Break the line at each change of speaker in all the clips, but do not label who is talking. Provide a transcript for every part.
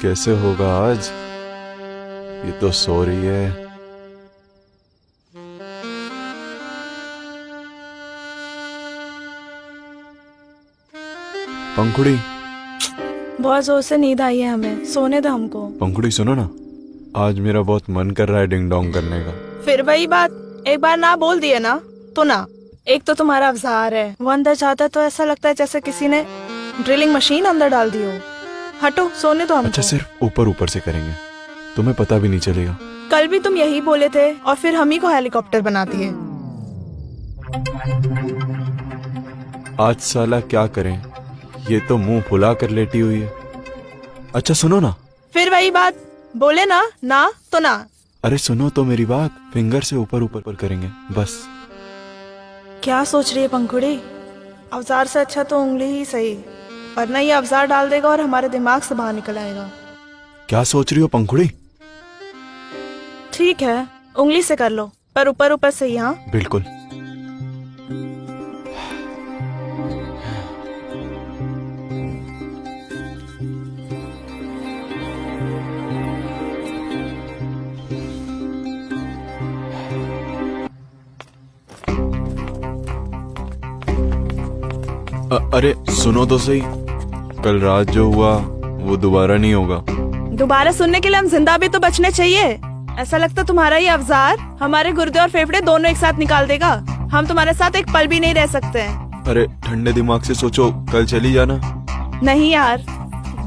कैसे होगा आज? ये तो सो रही है। पंखुड़ी,
बहुत जोर से नींद आई है, हमें सोने दो हमको।
पंखुड़ी सुनो ना, आज मेरा बहुत मन कर रहा है डिंग डोंग करने का।
फिर वही बात, एक बार ना बोल दिए ना तो ना। एक तो तुम्हारा अवजार है, वो अंदर जाता है तो ऐसा लगता है जैसे किसी ने ड्रिलिंग मशीन अंदर डाल दी हो। हटो, सोने दो हमको।
अच्छा, सिर्फ ऊपर ऊपर से करेंगे, तुम्हें पता भी नहीं चलेगा।
कल भी तुम यही बोले थे और फिर हम ही को हेलीकॉप्टर बना दिए।
आज साला क्या करें, ये तो मुंह फुला कर लेटी हुई है। अच्छा सुनो ना।
फिर वही बात, बोले ना ना तो ना।
अरे सुनो तो मेरी बात, फिंगर से ऊपर ऊपर पर करेंगे बस।
क्या सोच रही है पंखुड़ी? अवजार से अच्छा तो उंगली ही सही, वरना ये अवजार डाल देगा और हमारे दिमाग से बाहर निकल आएगा।
क्या सोच रही हो पंखुड़ी?
ठीक है, उंगली से कर लो, पर ऊपर ऊपर से ही। हाँ
बिल्कुल। अरे सुनो तो सही, कल रात जो हुआ वो दोबारा नहीं होगा।
दोबारा सुनने के लिए हम जिंदा भी तो बचने चाहिए। ऐसा लगता तुम्हारा ये अवजार हमारे गुर्दे और फेफड़े दोनों एक साथ निकाल देगा। हम तुम्हारे साथ एक पल भी नहीं रह सकते हैं।
अरे ठंडे दिमाग से सोचो, कल चली जाना।
नहीं यार,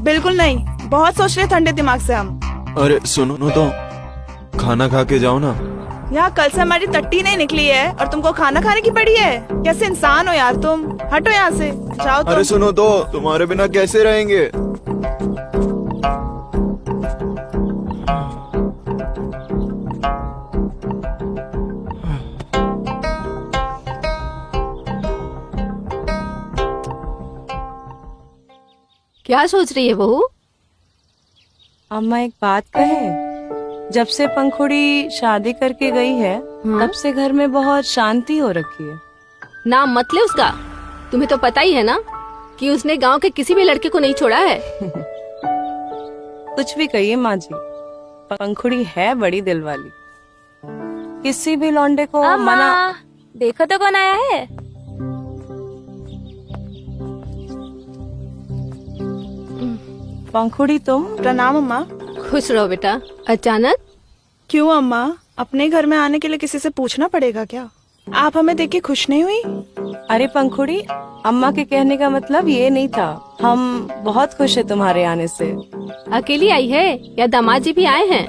बिल्कुल नहीं, बहुत सोच रहे ठंडे दिमाग से हम।
अरे सुनो तो, खाना खा के जाओ ना।
यहाँ कल से हमारी टट्टी नहीं निकली है और तुमको खाना खाने की पड़ी है। कैसे इंसान हो यार तुम, हटो यहाँ से, जाओ तुम।
अरे सुनो तो, तुम्हारे बिना कैसे रहेंगे?
क्या सोच रही है बहू?
अम्मा एक बात कहे, जब से पंखुड़ी शादी करके गई है तब से घर में बहुत शांति हो रखी है।
नाम मत ले उसका, तुम्हें तो पता ही है ना कि उसने गांव के किसी भी लड़के को नहीं छोड़ा है।
कुछ भी कहिए माँ जी, पंखुड़ी है बड़ी दिल वाली, किसी भी लौंडे को मना।
देखो तो कौन आया है।
पंखुड़ी तुम?
प्रणाम अम्मा।
खुश रहो बेटा। अचानक?
क्यों अम्मा, अपने घर में आने के लिए किसी से पूछना पड़ेगा क्या? आप हमें देख के खुश नहीं हुई?
अरे पंखुड़ी, अम्मा के कहने का मतलब ये नहीं था, हम बहुत खुश है तुम्हारे आने से।
अकेली आई है या दामाद जी भी आए हैं?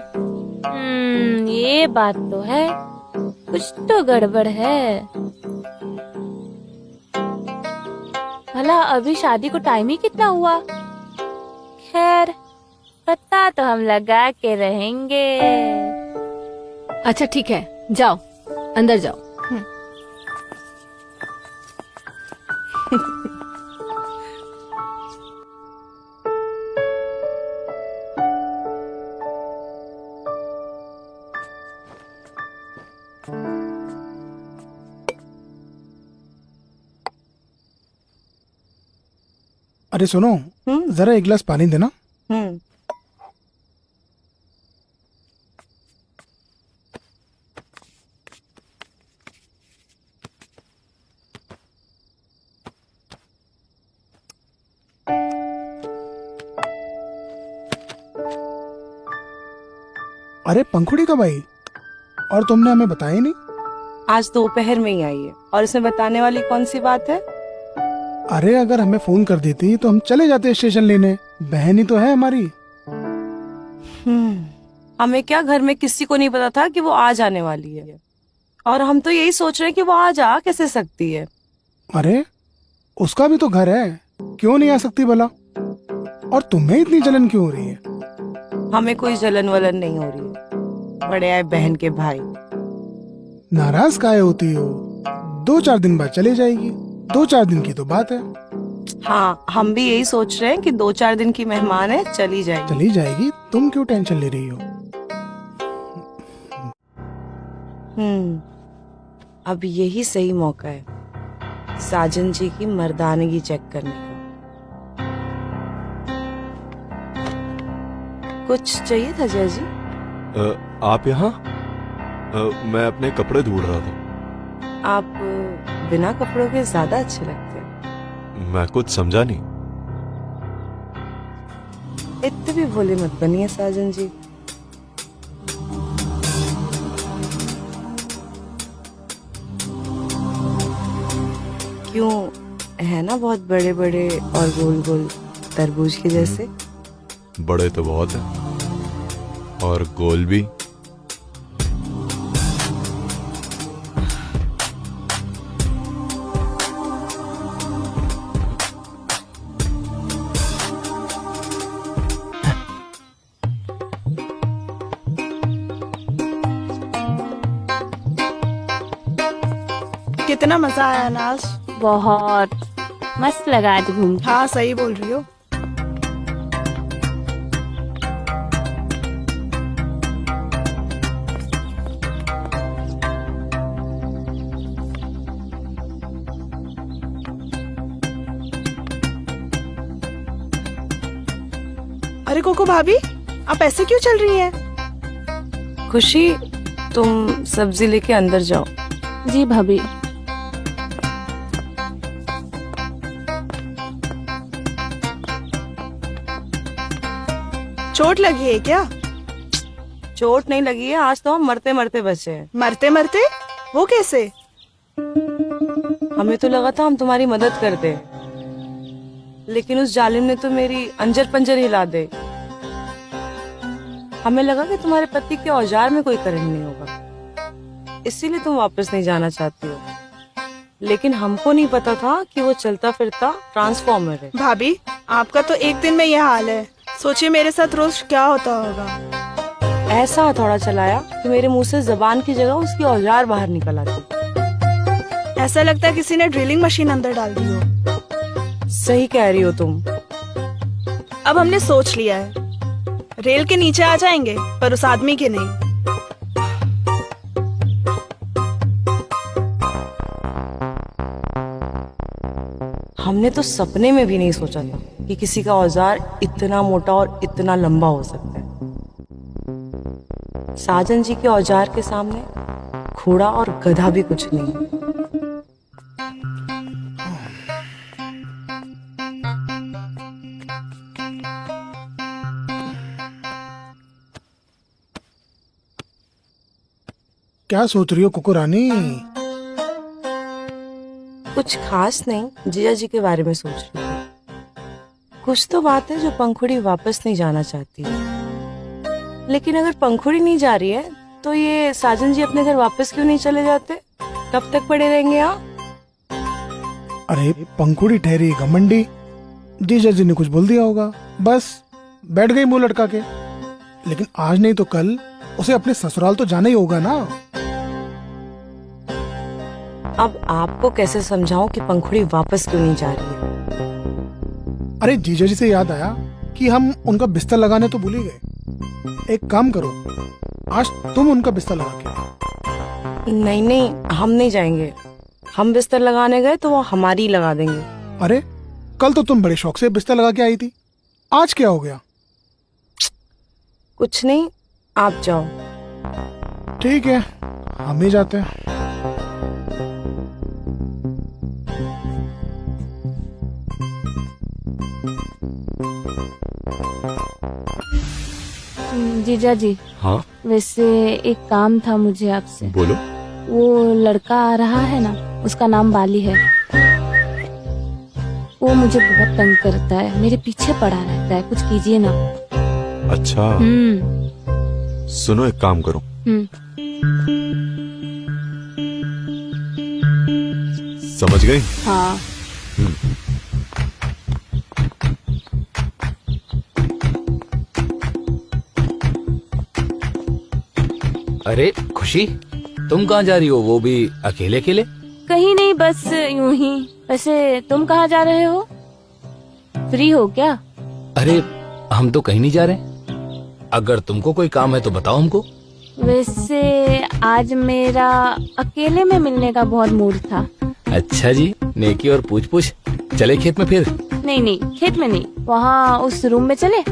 ये बात तो है, कुछ तो गड़बड़ है। भला अभी शादी को टाइम ही कितना हुआ? खैर, पता तो हम लगा के रहेंगे।
अच्छा ठीक है, जाओ अंदर जाओ।
अरे सुनो, जरा एक गिलास पानी देना। अरे पंखुड़ी कब आई और तुमने हमें बताया ही नहीं?
आज दोपहर में ही आई है, और इसमें बताने वाली कौन सी बात है?
अरे अगर हमें फोन कर देती तो हम चले जाते स्टेशन लेने, बहन ही तो है हमारी।
हमें क्या, घर में किसी को नहीं पता था कि वो आ जाने वाली है, और हम तो यही सोच रहे हैं कि वो आज आ कैसे सकती है।
अरे उसका भी तो घर है, क्यों नहीं आ सकती भला? और तुम्हें इतनी जलन क्यों हो रही है?
हमें कोई जलन वलन नहीं हो रही है, बड़े आए बहन के भाई।
नाराज काहे होती हो? 2-4 दिन बाद चले जाएगी, 2-4 दिन की तो बात है।
हाँ, हम भी यही सोच रहे हैं कि 2-4 दिन की मेहमान है, चली जाएगी।
चली जाएगी, तुम क्यों टेंशन ले रही हो?
अब यही सही मौका है साजन जी की मर्दानगी चेक करने का। कुछ चाहिए था जया जी?
आप यहाँ? मैं अपने कपड़े ढूंढ रहा था।
आप बिना कपड़ों के ज्यादा अच्छे लगते हैं।
मैं कुछ समझा नहीं।
इतने भी भोले मत बनिए साजन जी। क्यों, है ना बहुत बड़े बड़े और गोल गोल तरबूज के जैसे।
बड़े तो बहुत हैं और गोल भी।
कितना मजा आया ना आज।
बहुत मस्त लगा आज घूम के।
हाँ सही बोल रही हो। अरे कोको भाभी, आप ऐसे क्यों चल रही हैं?
खुशी, तुम सब्जी लेके अंदर जाओ।
जी भाभी।
चोट लगी है क्या?
चोट नहीं लगी है, आज तो हम मरते मरते बचे हैं।
मरते मरते? वो कैसे?
हमें तो लगा था हम तुम्हारी मदद कर दे, लेकिन उस जालिम ने तो मेरी अंजर पंजर हिला दे। हमें लगा कि तुम्हारे पति के औजार में कोई करंट नहीं होगा, इसीलिए तुम वापस नहीं जाना चाहती हो। लेकिन हमको नहीं पता था कि वो चलता फिरता ट्रांसफॉर्मर है।
भाभी, आपका तो एक दिन में यह हाल है, सोचिए मेरे साथ रोज क्या होता होगा।
ऐसा हथौड़ा चलाया कि मेरे मुंह से जबान की जगह उसकी औजार बाहर निकल आती।
ऐसा लगता है किसी ने ड्रिलिंग मशीन अंदर डाल दी हो।
सही कह रही हो तुम।
अब हमने सोच लिया है, रेल के नीचे आ जाएंगे पर उस आदमी के नहीं।
हमने तो सपने में भी नहीं सोचा था कि किसी का औजार इतना मोटा और इतना लंबा हो सकता है। साजन जी के औजार के सामने घोड़ा और गधा भी कुछ नहीं है।
क्या सोच रही हो कुकु रानी?
कुछ खास नहीं, जीजा जी के बारे में सोच रही हूँ। कुछ तो बात है जो पंखुड़ी वापस नहीं जाना चाहती, लेकिन अगर पंखुड़ी नहीं जा रही है तो ये साजन जी अपने घर वापस क्यों नहीं चले जाते? कब तक पड़े रहेंगे यहाँ?
अरे पंखुड़ी ठहरी घमंडी, जीजा जी ने कुछ बोल दिया होगा, बस बैठ गई मुंह लटका के। लेकिन आज नहीं तो कल उसे अपने ससुराल तो जाना ही होगा ना।
अब आपको कैसे समझाऊं कि पंखुड़ी वापस क्यों नहीं जा रही है?
अरे जीजा जी से याद आया कि हम उनका बिस्तर लगाने तो भूल ही गए। एक काम करो, आज तुम उनका बिस्तर लगा के आओ।
नहीं नहीं, हम नहीं जाएंगे। हम बिस्तर लगाने गए तो वो हमारी ही लगा देंगे।
अरे कल तो तुम बड़े शौक से बिस्तर लगा के आई थी, आज क्या हो गया?
कुछ नहीं, आप जाओ।
ठीक है, हम ही जाते हैं।
जीजा जी,
हाँ
वैसे एक काम था मुझे आपसे।
बोलो।
वो लड़का आ रहा है ना, उसका नाम बाली है। वो मुझे बहुत तंग करता है, मेरे पीछे पड़ा रहता है, कुछ कीजिए ना।
अच्छा सुनो, एक काम करो, समझ गई?
हाँ।
अरे खुशी, तुम कहाँ जा रही हो, वो भी अकेले अकेले?
कहीं नहीं, बस यूं ही। वैसे तुम कहाँ जा रहे हो? फ्री हो क्या?
अरे हम तो कहीं नहीं जा रहे। अगर तुमको कोई काम है तो बताओ हमको।
वैसे आज मेरा अकेले में मिलने का बहुत मूड था।
अच्छा जी, नेकी और पूछ पूछ। चले खेत में फिर?
नहीं नहीं, खेत में नहीं, वहाँ उस रूम में चले।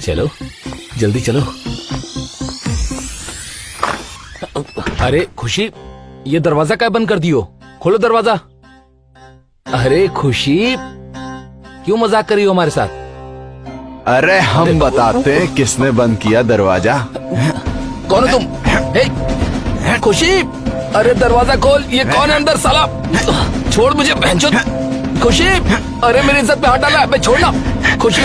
चलो जल्दी चलो। अरे खुशी, ये दरवाजा क्या बंद कर दियो? खोलो दरवाजा। अरे खुशी, क्यों मजाक कर रही हो हमारे साथ?
अरे हम बताते हैं किसने बंद किया दरवाजा।
कौन हो तुम? हे, खुशी, अरे दरवाजा खोल। ये कौन है अंदर साला? छोड़ मुझे बहनचोद। खुशी, अरे मेरी इज्जत पे हाथ डाला है। छोड़ना खुशी,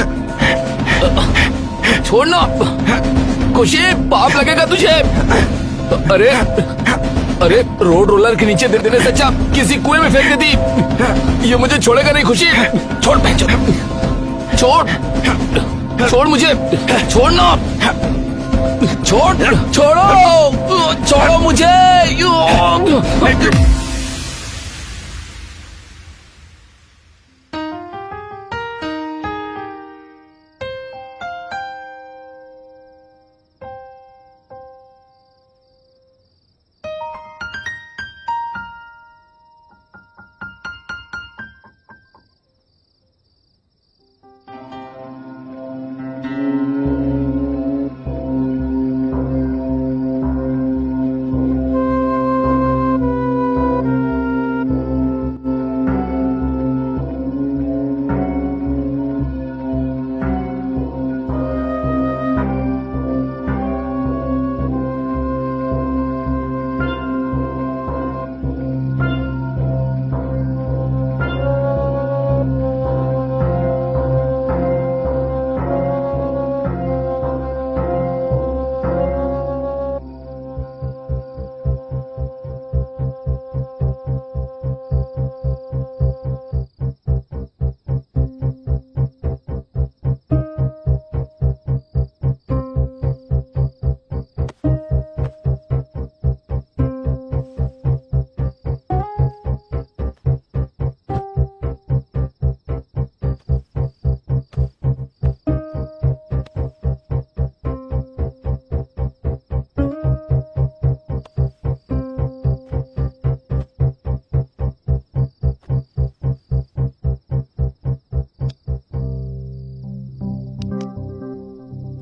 छोड़ना खुशी, पाप लगेगा तुझे। अरे अरे रोड रोलर के नीचे दे देने से अच्छा किसी कुएं में फेंक देती। ये मुझे छोड़ेगा नहीं खुशी। छोड़ बहनचोद, छोड़, छोड़ मुझे, छोड़ना, छोड़, छोड़ो, छोड़ो मुझे।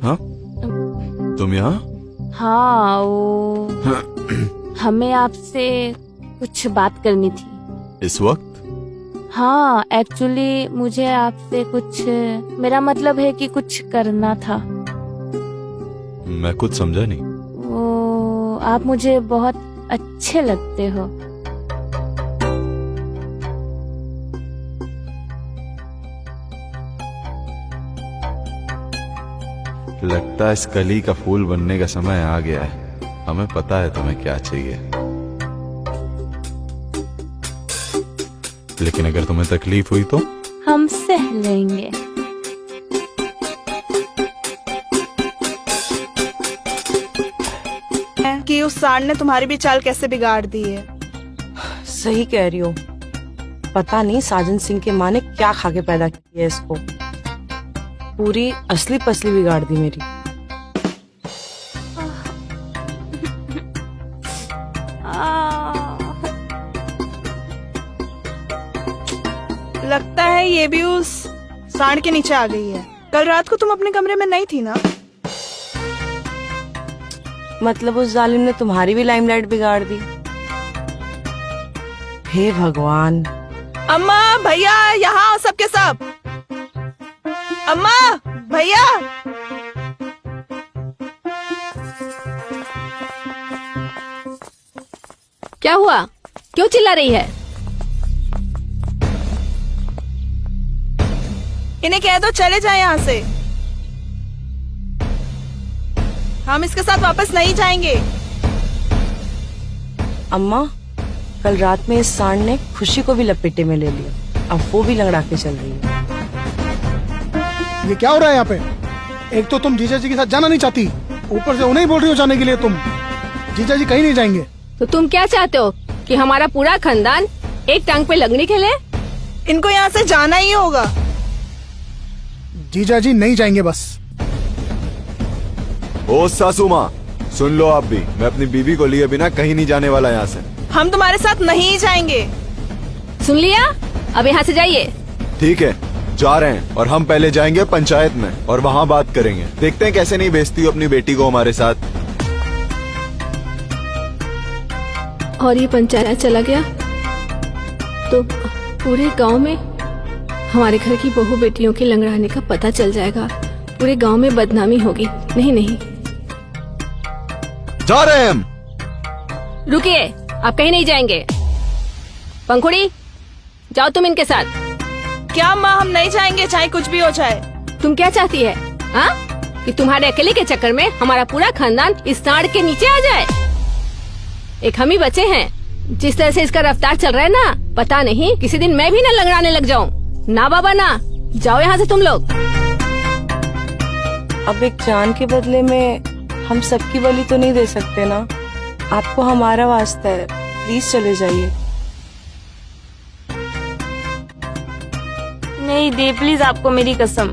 हाँ, तुम यहाँ?
हाँ, वो हमें आपसे कुछ बात करनी थी।
इस वक्त?
हाँ, एक्चुअली मुझे आपसे कुछ, मेरा मतलब है कि कुछ करना था।
मैं कुछ समझा नहीं।
वो आप मुझे बहुत अच्छे लगते हो।
लगता है इस कली का फूल बनने का समय आ गया है। हमें पता है तुम्हें क्या चाहिए, लेकिन अगर तुम्हें तकलीफ हुई तो?
हम सह लेंगे।
कि उस सांड ने तुम्हारी भी चाल कैसे बिगाड़ दी है।
सही कह रही हो। पता नहीं साजन सिंह के माँ ने क्या खा के पैदा किया है इसको। पूरी असली पसली बिगाड़ दी मेरी।
लगता है ये भी उस सांड के नीचे आ गई है। कल रात को तुम अपने कमरे में नहीं थी ना?
मतलब उस जालिम ने तुम्हारी भी लाइमलाइट बिगाड़ दी। हे भगवान।
अम्मा, भैया, यहाँ सबके सब। अम्मा, भैया।
क्या हुआ? क्यों चिल्ला रही है?
इन्हें कह दो चले जाएं यहाँ से। हम इसके साथ वापस नहीं जाएंगे।
अम्मा, कल रात में इस सांड ने खुशी को भी लपेटे में ले लिया। अब वो भी लंगड़ा के चल रही है।
ये क्या हो रहा है यहाँ पे? एक तो तुम जीजा जी के साथ जाना नहीं चाहती, ऊपर से उन्हें ही बोल रही हो जाने के लिए। तुम जीजा जी कहीं नहीं जाएंगे।
तो तुम क्या चाहते हो कि हमारा पूरा खानदान एक टांग पे लगनी खेले?
इनको यहाँ से जाना ही होगा।
जीजा जी नहीं जाएंगे बस।
ओ सासू माँ, सुन लो आप भी। मैं अपनी बीवी को लिए बिना कहीं नहीं जाने वाला यहाँ से।
हम तुम्हारे साथ नहीं जाएंगे।
सुन लिया? अब यहाँ से जाइए।
ठीक है, जा रहे हैं और हम पहले जाएंगे पंचायत में और वहाँ बात करेंगे। देखते हैं कैसे नहीं भेजती हो अपनी बेटी को हमारे साथ।
और ये पंचायत चला गया तो पूरे गांव में हमारे घर की बहू बेटियों के लंगड़ाने का पता चल जाएगा। पूरे गांव में बदनामी होगी। नहीं नहीं,
जा रहे हैं हम।
रुकिए, आप कहीं नहीं जाएंगे। पंखुड़ी, जाओ तुम इनके साथ।
क्या माँ, हम नहीं जाएंगे चाहे कुछ भी हो जाए।
तुम क्या चाहती है हाँ? कि तुम्हारे अकेले के चक्कर में हमारा पूरा खानदान इस ताड़ के नीचे आ जाए? एक हम ही बचे हैं। जिस तरह से इसका रफ्तार चल रहा है ना, पता नहीं किसी दिन मैं भी ना लंगड़ाने लग जाऊं। ना बाबा ना, जाओ यहाँ से तुम लोग।
अब एक जान के बदले में हम सबकी बलि तो नहीं दे सकते ना। आपको हमारा वास्ता है, प्लीज चले जाइए।
नहीं दे प्लीज, आपको मेरी कसम।